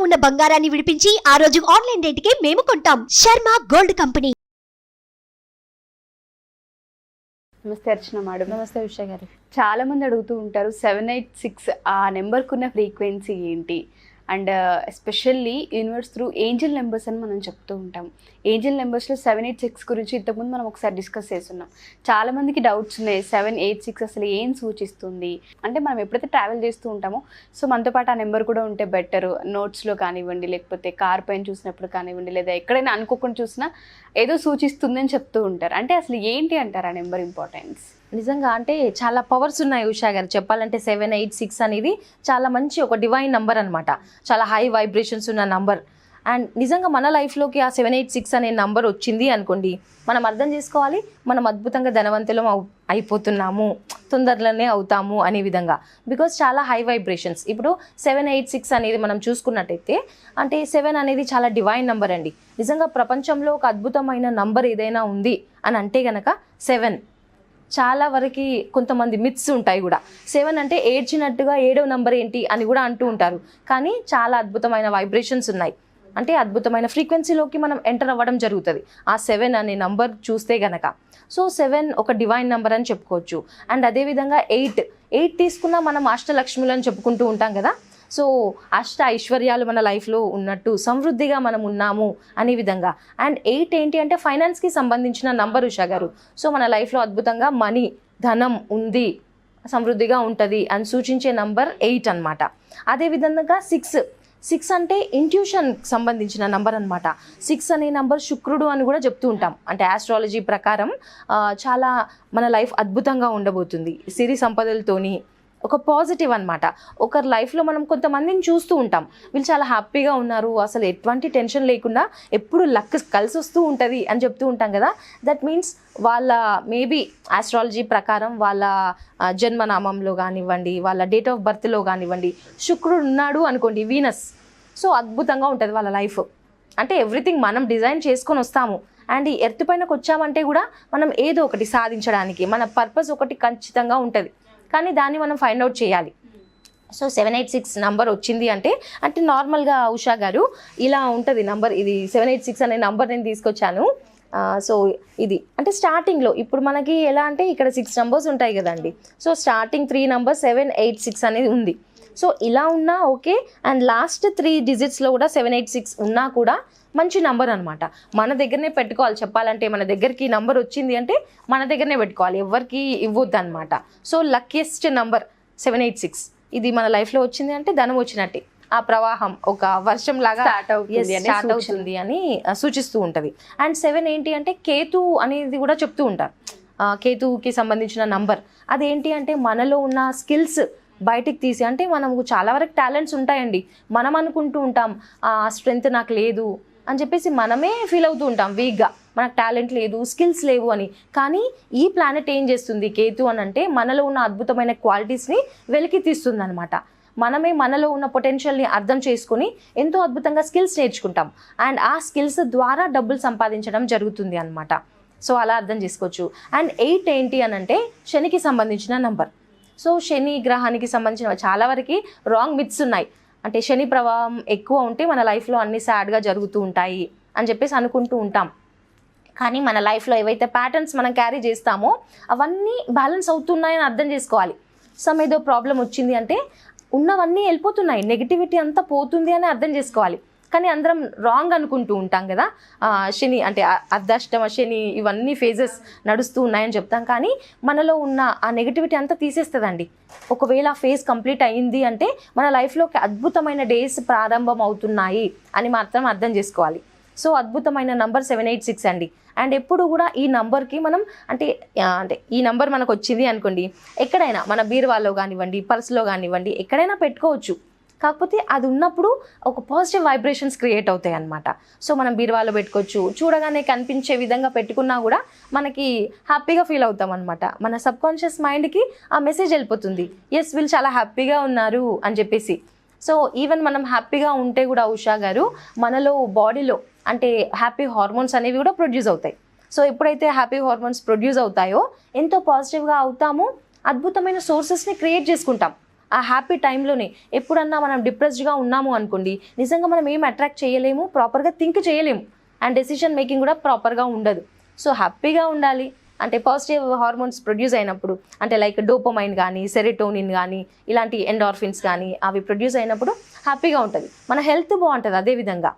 ఉన్న బంగారాన్ని విడిపించి ఆ రోజు ఆన్లైన్ రేటుకే మేము కొంటాం. Sharma gold company. నమస్తే అర్చన మేడం. నమస్తే ఉషా గారు. చాలా మంది అడుగుతూ ఉంటారు 786 ఆ నెంబర్కి ఉన్న ఫ్రీక్వెన్సీ ఏంటి, and especially universe through Angel numbers అని మనం చెప్తూ ఉంటాం. ఏంజల్ నెంబర్స్లో 786 గురించి ఇంతకుముందు మనం ఒకసారి డిస్కస్ చేస్తున్నాం. చాలామందికి డౌట్స్ ఉన్నాయి, 786 అసలు ఏం సూచిస్తుంది అంటే. మనం ఎప్పుడైతే ట్రావెల్ చేస్తూ ఉంటామో సో మనతో పాటు ఆ నెంబర్ కూడా ఉంటే బెటర్. నోట్స్లో కానివ్వండి, లేకపోతే కార్ పైన చూసినప్పుడు కానివ్వండి, లేదా ఎక్కడైనా అనుకోకుండా చూసినా ఏదో సూచిస్తుంది అని చెప్తూ ఉంటారు. అంటే అసలు ఏంటి అంటారు ఆ నెంబర్ ఇంపార్టెన్స్? నిజంగా అంటే చాలా పవర్స్ ఉన్నాయి ఉషా గారు. చెప్పాలంటే 786 అనేది చాలా మంచి ఒక డివైన్ నంబర్ అనమాట. చాలా హై వైబ్రేషన్స్ ఉన్న నంబర్. అండ్ నిజంగా మన లైఫ్లోకి ఆ 786 అనే నంబర్ వచ్చింది అనుకోండి, మనం అర్థం చేసుకోవాలి మనం అద్భుతంగా ధనవంతులం అయిపోతున్నాము, తొందరలోనే అవుతాము అనే విధంగా. బికాజ్ చాలా హై వైబ్రేషన్స్. ఇప్పుడు 786 అనేది మనం చూసుకున్నట్టయితే అంటే 7 అనేది చాలా డివైన్ నంబర్ అండి. నిజంగా ప్రపంచంలో ఒక అద్భుతమైన నంబర్ ఏదైనా ఉంది అని అంటే గనక 7. చాలా వరకు కొంతమంది మిత్స్ ఉంటాయి కూడా. 7 అంటే ఏడ్చినట్టుగా 7వ నంబర్ ఏంటి అని కూడా అంటూ ఉంటారు. కానీ చాలా అద్భుతమైన వైబ్రేషన్స్ ఉన్నాయి. అంటే అద్భుతమైన ఫ్రీక్వెన్సీలోకి మనం ఎంటర్ అవ్వడం జరుగుతుంది ఆ 7 అనే నంబర్ చూస్తే గనక. సో 7 ఒక డివైన్ నెంబర్ అని చెప్పుకోవచ్చు. అండ్ అదేవిధంగా 8 తీసుకున్నా మనం అష్టలక్ష్ములు అని చెప్పుకుంటూ ఉంటాం కదా. సో అష్ట ఐశ్వర్యాలు మన లైఫ్లో ఉన్నట్టు సమృద్ధిగా మనం ఉన్నాము అనే విధంగా. అండ్ 8 ఏంటి అంటే ఫైనాన్స్కి సంబంధించిన నంబర్ ఉషా గారు. సో మన లైఫ్లో అద్భుతంగా మనీ, ధనం ఉంది, సమృద్ధిగా ఉంటుంది అని సూచించే నంబర్ 8 అనమాట. అదేవిధంగా 6 అంటే ఇంట్యూషన్కి సంబంధించిన నంబర్ అనమాట. 6 అనే నంబర్ శుక్రుడు అని కూడా చెప్తూ ఉంటాం. అంటే ఆస్ట్రాలజీ ప్రకారం చాలా మన లైఫ్ అద్భుతంగా ఉండబోతుంది, సిరి సంపదలతోని. ఒక పాజిటివ్ అనమాట. ఒకరి లైఫ్లో మనం కొంతమందిని చూస్తూ ఉంటాం, వీళ్ళు చాలా హ్యాపీగా ఉన్నారు, అసలు ఎటువంటి టెన్షన్ లేకుండా ఎప్పుడు లక్ కలిసి వస్తూ ఉంటుంది అని చెప్తూ ఉంటాం కదా. దట్ మీన్స్ వాళ్ళ మేబీ ఆస్ట్రాలజీ ప్రకారం వాళ్ళ జన్మనామంలో కానివ్వండి, వాళ్ళ డేట్ ఆఫ్ బర్త్లో కానివ్వండి శుక్రుడు ఉన్నాడు అనుకోండి, వీనస్. సో అద్భుతంగా ఉంటుంది వాళ్ళ లైఫ్. అంటే ఎవ్రీథింగ్ మనం డిజైన్ చేసుకొని వస్తాము. అండ్ ఈ ఎర్త్ పైనకు వచ్చామంటే కూడా మనం ఏదో ఒకటి సాధించడానికి మన పర్పస్ ఒకటి ఖచ్చితంగా ఉంటుంది, కానీ దాన్ని మనం ఫైండ్ అవుట్ చేయాలి. సో 786 నంబర్ వచ్చింది అంటే నార్మల్గా ఉషా గారు ఇలా ఉంటుంది నంబర్. ఇది 786 అనే నంబర్ నేను తీసుకొచ్చాను. సో ఇది అంటే స్టార్టింగ్లో ఇప్పుడు మనకి ఎలా అంటే ఇక్కడ 6 నంబర్స్ ఉంటాయి కదండి. సో స్టార్టింగ్ 3 నంబర్ 786 అనేది ఉంది. సో ఇలా ఉన్నా ఓకే. అండ్ లాస్ట్ 3 డిజిట్స్లో కూడా 786 ఉన్నా కూడా మంచి నంబర్ అనమాట. మన దగ్గరనే పెట్టుకోవాలి. చెప్పాలంటే మన దగ్గరికి నంబర్ వచ్చింది అంటే మన దగ్గరనే పెట్టుకోవాలి, ఎవరికి ఇవ్వద్దు అనమాట. So luckiest number 786. ఇది మన లైఫ్లో వచ్చింది అంటే ధనం వచ్చినట్టే. ఆ ప్రవాహం ఒక వర్షం లాగా స్టార్ట్ అవుతుంది అని సూచిస్తూ ఉంటుంది. అండ్ 7 ఏంటి అంటే కేతు అనేది కూడా చెప్తూ ఉంటారు. కేతుకి సంబంధించిన నంబర్ అదేంటి అంటే మనలో ఉన్న స్కిల్స్ బయటికి తీసి, అంటే మనకు చాలా వరకు టాలెంట్స్ ఉంటాయండి, మనం అనుకుంటూ ఉంటాం ఆ స్ట్రెంగ్త్ నాకు లేదు అని చెప్పేసి మనమే ఫీల్ అవుతూ ఉంటాం వీక్గా, మనకు టాలెంట్ లేదు, స్కిల్స్ లేవు అని. కానీ ఈ ప్లానెట్ ఏం చేస్తుంది కేతు అని అంటే మనలో ఉన్న అద్భుతమైన క్వాలిటీస్ని వెలికి తీస్తుంది అనమాట. మనమే మనలో ఉన్న పొటెన్షియల్ని అర్థం చేసుకొని ఎంతో అద్భుతంగా స్కిల్స్ నేర్చుకుంటాం. అండ్ ఆ స్కిల్స్ ద్వారా డబ్బులు సంపాదించడం జరుగుతుంది అనమాట. సో అలా అర్థం చేసుకోవచ్చు. అండ్ 8 ఏంటి అని అంటే శనికి సంబంధించిన నంబర్. సో శని గ్రహానికి సంబంధించిన చాలా వరకు రాంగ్ మిత్స్ ఉన్నాయి. అంటే శని ప్రభావం ఎక్కువ ఉంటే మన లైఫ్లో అన్ని సాడ్గా జరుగుతూ ఉంటాయి అని చెప్పేసి అనుకుంటూ ఉంటాం. కానీ మన లైఫ్లో ఏవైతే ప్యాటర్న్స్ మనం క్యారీ చేస్తామో అవన్నీ బ్యాలెన్స్ అవుతున్నాయని అర్థం చేసుకోవాలి. సమ్ ఏదో ప్రాబ్లం వచ్చింది అంటే ఉన్నవన్నీ వెళ్ళిపోతున్నాయి, నెగిటివిటీ అంతా పోతుంది అని అర్థం చేసుకోవాలి. కానీ అందరం రాంగ్ అనుకుంటూ ఉంటాం కదా. శని అంటే అర్ధాష్టమ శని ఇవన్నీ ఫేజెస్ నడుస్తూ ఉన్నాయని చెప్తాం, కానీ మనలో ఉన్న ఆ నెగిటివిటీ అంతా తీసేస్తుందండి. ఒకవేళ ఆ ఫేజ్ కంప్లీట్ అయ్యింది అంటే మన లైఫ్లోకి అద్భుతమైన డేస్ ప్రారంభం అవుతున్నాయి అని మాత్రం అర్థం చేసుకోవాలి. సో అద్భుతమైన నంబర్ 786 అండి. అండ్ ఎప్పుడు కూడా ఈ నంబర్కి మనం అంటే ఈ నంబర్ మనకు వచ్చింది అనుకోండి, ఎక్కడైనా మన బీరువాలో కానివ్వండి, పర్సులో కానివ్వండి, ఎక్కడైనా పెట్టుకోవచ్చు. కాకపోతే అది ఉన్నప్పుడు ఒక పాజిటివ్ వైబ్రేషన్స్ క్రియేట్ అవుతాయి అన్నమాట. సో మనం బీరువాలో పెట్టుకోవచ్చు, చూడగానే కనిపించే విధంగా పెట్టుకున్నా కూడా మనకి హ్యాపీగా ఫీల్ అవుతాం అనమాట. మన సబ్కాన్షియస్ మైండ్కి ఆ మెసేజ్ వెళ్ళిపోతుంది, ఎస్ వీళ్ళు చాలా హ్యాపీగా ఉన్నారు అని చెప్పేసి. సో ఈవెన్ మనం హ్యాపీగా ఉంటే కూడా ఉషా గారు మనలో బాడీలో అంటే హ్యాపీ హార్మోన్స్ అనేవి కూడా ప్రొడ్యూస్ అవుతాయి. సో ఎప్పుడైతే హ్యాపీ హార్మోన్స్ ప్రొడ్యూస్ అవుతాయో ఎంతో పాజిటివ్గా అవుతాము, అద్భుతమైన సోర్సెస్ని క్రియేట్ చేసుకుంటాం. ఆ హ్యాపీ టైంలోనే ఎప్పుడన్నా మనం డిప్రెస్డ్గా ఉన్నాము అనుకోండి, నిజంగా మనం ఏం అట్రాక్ట్ చేయలేము, ప్రాపర్గా థింక్ చేయలేము, అండ్ డెసిషన్ మేకింగ్ కూడా ప్రాపర్గా ఉండదు. సో హ్యాపీగా ఉండాలి అంటే పాజిటివ్ హార్మోన్స్ ప్రొడ్యూస్ అయినప్పుడు, అంటే లైక్ డోపమైన్ కానీ సెరోటోనిన్ కానీ ఇలాంటి ఎండార్ఫిన్స్ కానీ అవి ప్రొడ్యూస్ అయినప్పుడు హ్యాపీగా ఉంటుంది, మన హెల్త్ బాగుంటుంది. అదేవిధంగా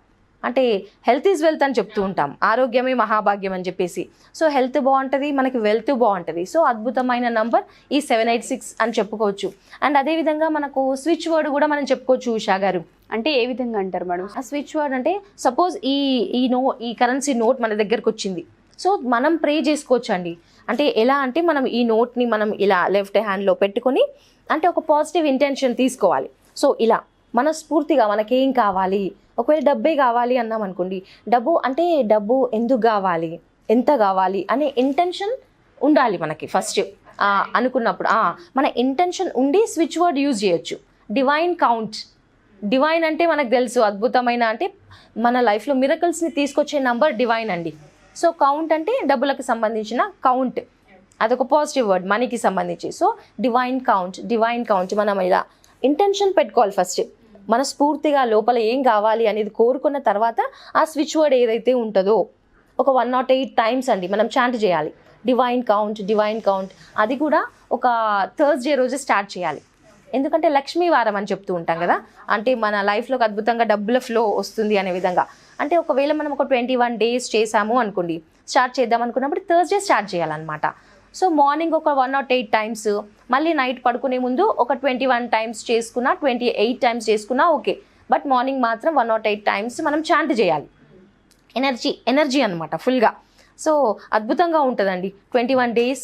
అంటే హెల్త్ ఈజ్ వెల్త్ అని చెప్తూ ఉంటాం, ఆరోగ్యమే మహాభాగ్యం అని చెప్పేసి. సో హెల్త్ బాగుంటుంది, మనకి వెల్త్ బాగుంటుంది. సో అద్భుతమైన నంబర్ ఈ 786 అని చెప్పుకోవచ్చు. అండ్ అదేవిధంగా మనకు స్విచ్ వర్డ్ కూడా మనం చెప్పుకోవచ్చు ఉషా గారు. అంటే ఏ విధంగా అంటారు మేడం? ఆ స్విచ్ వర్డ్ అంటే సపోజ్ ఈ కరెన్సీ నోట్ మన దగ్గరకు వచ్చింది, సో మనం ప్రే చేసుకోవచ్చు అండి. అంటే ఎలా అంటే మనం ఈ నోట్ని మనం ఇలా లెఫ్ట్ హ్యాండ్లో పెట్టుకొని అంటే ఒక పాజిటివ్ ఇంటెన్షన్ తీసుకోవాలి. సో ఇలా మనస్ఫూర్తిగా మనకేం కావాలి, ఒకవేళ డబ్బే కావాలి అన్నాం అనుకోండి, డబ్బు ఎందుకు కావాలి, ఎంత కావాలి అనే ఇంటెన్షన్ ఉండాలి మనకి ఫస్ట్. అనుకున్నప్పుడు మన ఇంటెన్షన్ ఉండి స్విచ్ వర్డ్ యూజ్ చేయొచ్చు. డివైన్ కౌంట్, డివైన్ అంటే మనకు తెలుసు అద్భుతమైన అంటే మన లైఫ్లో మిరకల్స్ని తీసుకొచ్చే నంబర్ డివైన్ అండి. సో కౌంట్ అంటే డబ్బులకు సంబంధించిన కౌంట్, అదొక పాజిటివ్ వర్డ్ మనీకి సంబంధించి. సో డివైన్ కౌంట్ మనం ఇలా ఇంటెన్షన్ పెట్టుకోవాలి ఫస్ట్. మనస్ఫూర్తిగా లోపల ఏం కావాలి అనేది కోరుకున్న తర్వాత ఆ స్విచ్ వర్డ్ ఏదైతే ఉంటుందో ఒక 108 టైమ్స్ అండి మనం చాంట్ చేయాలి, డివైన్ కౌంట్. అది కూడా ఒక థర్స్డే రోజు స్టార్ట్ చేయాలి. ఎందుకంటే లక్ష్మీ వారం అని చెప్తూ ఉంటాం కదా, అంటే మన లైఫ్లోకి అద్భుతంగా డబ్బుల ఫ్లో వస్తుంది అనే విధంగా. అంటే ఒకవేళ మనం ఒక 21 days చేసాము అనుకోండి, స్టార్ట్ చేద్దాం అనుకున్నప్పుడు థర్స్డే స్టార్ట్ చేయాలన్నమాట. సో మార్నింగ్ ఒక 108 టైమ్స్, మళ్ళీ నైట్ పడుకునే ముందు ఒక 21 టైమ్స్ చేసుకున్నా 28 టైమ్స్ చేసుకున్నా ఓకే, బట్ మార్నింగ్ మాత్రం 108 టైమ్స్ మనం చాంట్ చేయాలి. ఎనర్జీ అనమాట ఫుల్గా. సో అద్భుతంగా ఉంటుందండి. 21 days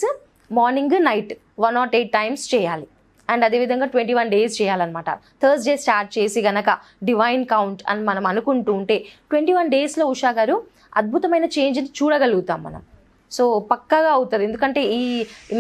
మార్నింగ్ నైట్ 108 టైమ్స్ చేయాలి. అండ్ అదేవిధంగా 21 days చేయాలన్నమాట. థర్స్డే స్టార్ట్ చేసి గనక డివైన్ కౌంట్ అని మనం అనుకుంటూ ఉంటే 21 daysలో ఉషా గారు అద్భుతమైన చేంజ్ని చూడగలుగుతాం మనం. సో పక్కాగా అవుతుంది. ఎందుకంటే ఈ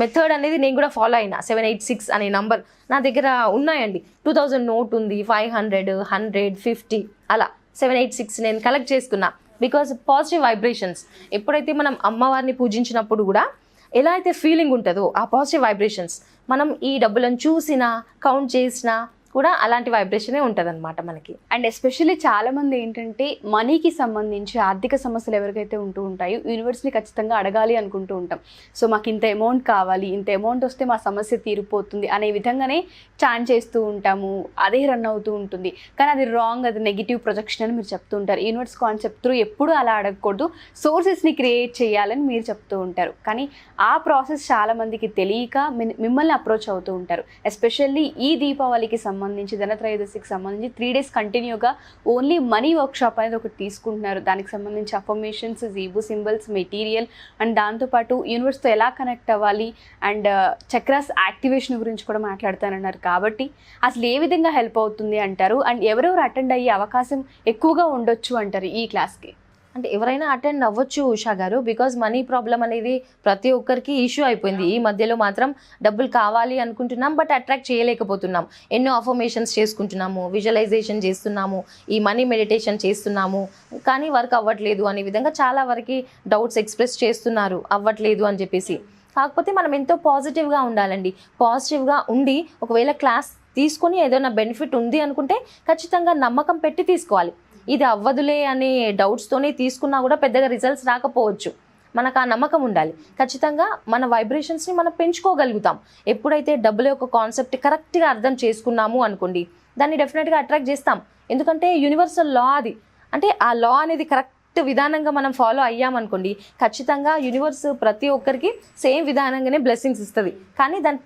మెథడ్ అనేది నేను కూడా ఫాలో అయినా. 786 అనే నంబర్ నా దగ్గర ఉన్నాయండి. 2000 నోట్ ఉంది, 500, 100, 50 అలా 786 నేను కలెక్ట్ చేసుకున్నా. బికాజ్ పాజిటివ్ వైబ్రేషన్స్ ఎప్పుడైతే మనం అమ్మవారిని పూజించినప్పుడు కూడా ఎలా అయితే ఫీలింగ్ ఉంటుందో ఆ పాజిటివ్ వైబ్రేషన్స్ మనం ఈ డబ్బులను చూసినా కౌంట్ చేసినా కూడా అలాంటి వైబ్రేషనే ఉంటుంది అనమాట మనకి. అండ్ ఎస్పెషల్లీ చాలా మంది ఏంటంటే మనీకి సంబంధించి ఆర్థిక సమస్యలు ఎవరికైతే ఉంటూ ఉంటాయో యూనివర్స్ని ఖచ్చితంగా అడగాలి అనుకుంటూ ఉంటాం. సో మాకు ఇంత అమౌంట్ కావాలి, ఇంత అమౌంట్ వస్తే మా సమస్య తీరిపోతుంది అనే విధంగానే చాంట్ చేస్తూ ఉంటాము, అదే రన్ అవుతూ ఉంటుంది. కానీ అది రాంగ్, అది నెగిటివ్ ప్రొజెక్షన్ అని మీరు చెప్తూ ఉంటారు. యూనివర్స్ కాన్సెప్ట్ త్రూ ఎప్పుడు అలా అడగకూడదు, సోర్సెస్ని క్రియేట్ చేయాలని మీరు చెప్తూ ఉంటారు. కానీ ఆ ప్రాసెస్ చాలా మందికి తెలియక మిమ్మల్ని అప్రోచ్ అవుతూ ఉంటారు. ఎస్పెషల్లీ ఈ దీపావళికి సంబంధించి ధనత్రయోదశికి సంబంధించి 3 days కంటిన్యూగా ఓన్లీ మనీ వర్క్షాప్ అనేది ఒకటి తీసుకుంటున్నారు. దానికి సంబంధించి affirmations, jeep symbols, material and దాంతోపాటు యూనివర్స్తో ఎలా కనెక్ట్ అవ్వాలి అండ్ చక్రాస్ యాక్టివేషన్ గురించి కూడా మాట్లాడుతానన్నారు. కాబట్టి అసలు ఏ విధంగా హెల్ప్ అవుతుంది అంటారు అండ్ ఎవరెవరు అటెండ్ అయ్యే అవకాశం ఎక్కువగా ఉండొచ్చు అంటారు ఈ క్లాస్కి? అంటే ఎవరైనా అటెండ్ అవ్వచ్చు ఉషా గారు, బికాజ్ మనీ ప్రాబ్లం అనేది ప్రతి ఒక్కరికి ఇష్యూ అయిపోయింది. ఈ మధ్యలో మాత్రం డబ్బులు కావాలి అనుకుంటున్నాం, బట్ అట్రాక్ట్ చేయలేకపోతున్నాం. ఎన్నో అఫర్మేషన్స్ చేసుకుంటున్నాము, విజువలైజేషన్ చేస్తున్నాము, ఈ మనీ మెడిటేషన్ చేస్తున్నాము, కానీ వర్క్ అవ్వట్లేదు అనే విధంగా చాలా వరకు డౌట్స్ ఎక్స్ప్రెస్ చేస్తున్నారు, అవ్వట్లేదు అని చెప్పేసి. కాకపోతే మనం ఎంతో పాజిటివ్గా ఉండాలండి. పాజిటివ్గా ఉండి ఒకవేళ క్లాస్ తీసుకొని ఏదైనా బెనిఫిట్ ఉంది అనుకుంటే ఖచ్చితంగా నమ్మకం పెట్టి తీసుకోవాలి. ఇది అవ్వదులే అనే డౌట్స్తోనే తీసుకున్నా కూడా పెద్దగా రిజల్ట్స్ రాకపోవచ్చు. మనకు ఆ నమ్మకం ఉండాలి. ఖచ్చితంగా మన వైబ్రేషన్స్ని మనం పెంచుకోగలుగుతాం. ఎప్పుడైతే డబ్బుల యొక్క కాన్సెప్ట్ కరెక్ట్గా అర్థం చేసుకున్నాము అనుకోండి, దాన్ని డెఫినెట్గా అట్రాక్ట్ చేస్తాం. ఎందుకంటే యూనివర్సల్ లా అది. అంటే ఆ లా అనేది కరెక్ట్ విధానంగా మనం ఫాలో అయ్యామనుకోండి, ఖచ్చితంగా యూనివర్స్ ప్రతి ఒక్కరికి సేమ్ విధానంగానే బ్లెస్సింగ్స్ ఇస్తుంది. కానీ దాన్ని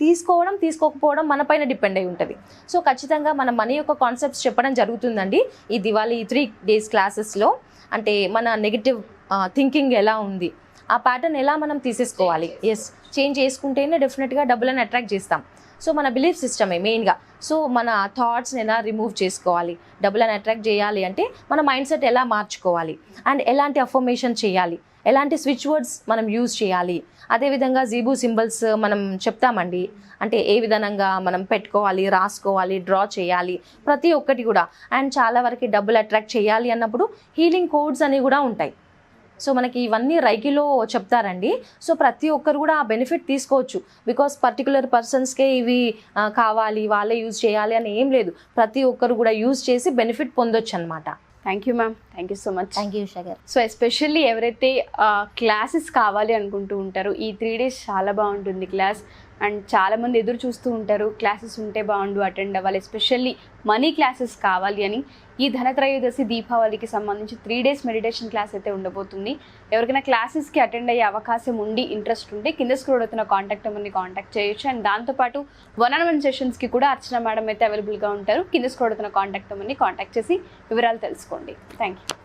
తీసుకోకపోవడం మన పైన డిపెండ్ అయి ఉంటుంది. సో ఖచ్చితంగా మన మనీ యొక్క కాన్సెప్ట్స్ చెప్పడం జరుగుతుందండి ఈ దివాళీ 3 days క్లాసెస్లో. అంటే మన నెగిటివ్ థింకింగ్ ఎలా ఉంది, ఆ ప్యాటర్న్ ఎలా మనం తీసేసుకోవాలి, చేంజ్ చేసుకుంటేనే డెఫినెట్గా డబ్బులను అట్రాక్ట్ చేస్తాం. సో మన బిలీఫ్ సిస్టమే మెయిన్గా. సో మన థాట్స్ని ఎలా రిమూవ్ చేసుకోవాలి, డబ్బులను అట్రాక్ట్ చేయాలి అంటే మన మైండ్ సెట్ ఎలా మార్చుకోవాలి, అండ్ ఎలాంటి అఫర్మేషన్ చేయాలి, ఎలాంటి స్విచ్ వర్డ్స్ మనం యూజ్ చేయాలి, అదేవిధంగా జీబు సింబల్స్ మనం చెప్తామండి. అంటే ఏ విధంగా మనం పెట్టుకోవాలి, రాసుకోవాలి, డ్రా చేయాలి, ప్రతి ఒక్కటి కూడా. అండ్ చాలా వరకు డబ్బులు అట్రాక్ట్ చేయాలి అన్నప్పుడు హీలింగ్ కోడ్స్ అనేవి కూడా ఉంటాయి. సో మనకి ఇవన్నీ రైకిలో చెప్తారండి. సో ప్రతి ఒక్కరు కూడా ఆ బెనిఫిట్ తీసుకోవచ్చు. బికాస్ పర్టికులర్ పర్సన్స్కే ఇవి కావాలి, వాళ్ళే యూజ్ చేయాలి అని ఏం లేదు. ప్రతి ఒక్కరు కూడా యూజ్ చేసి బెనిఫిట్ పొందొచ్చు అనమాట. Thank you ma'am, thank you so much. Thank you Usha గారు. సో ఎస్పెషల్లీ ఎవరైతే క్లాసెస్ కావాలి అనుకుంటూ ఉంటారో, ఈ 3 days చాలా బాగుంటుంది క్లాస్. అండ్ చాలామంది ఎదురు చూస్తూ ఉంటారు క్లాసెస్ ఉంటే బాగుండు, అటెండ్ అవ్వాలి, ఎస్పెషల్లీ మనీ క్లాసెస్ కావాలి అని. ఈ ధనత్రయోదశి దీపావళికి సంబంధించి 3 days మెడిటేషన్ క్లాస్ అయితే ఉండబోతుంది. ఎవరికైనా క్లాసెస్కి అటెండ్ అయ్యే అవకాశం ఉండి ఇంట్రెస్ట్ ఉంటే కింద స్క్రోల్ అవుతున్న కాంటాక్ట్ నెంబర్ని కాంటాక్ట్ చేయొచ్చు. అండ్ దాంతోపాటు 1-on-1 సెషన్స్కి కూడా అర్చన మేడం అయితే అవైలబుల్గా ఉంటారు. కింద స్క్రోల్ అవుతున్న కాంటాక్ట్ నెంబర్ని కాంటాక్ట్ చేసి వివరాలు తెలుసుకోండి. Thank you.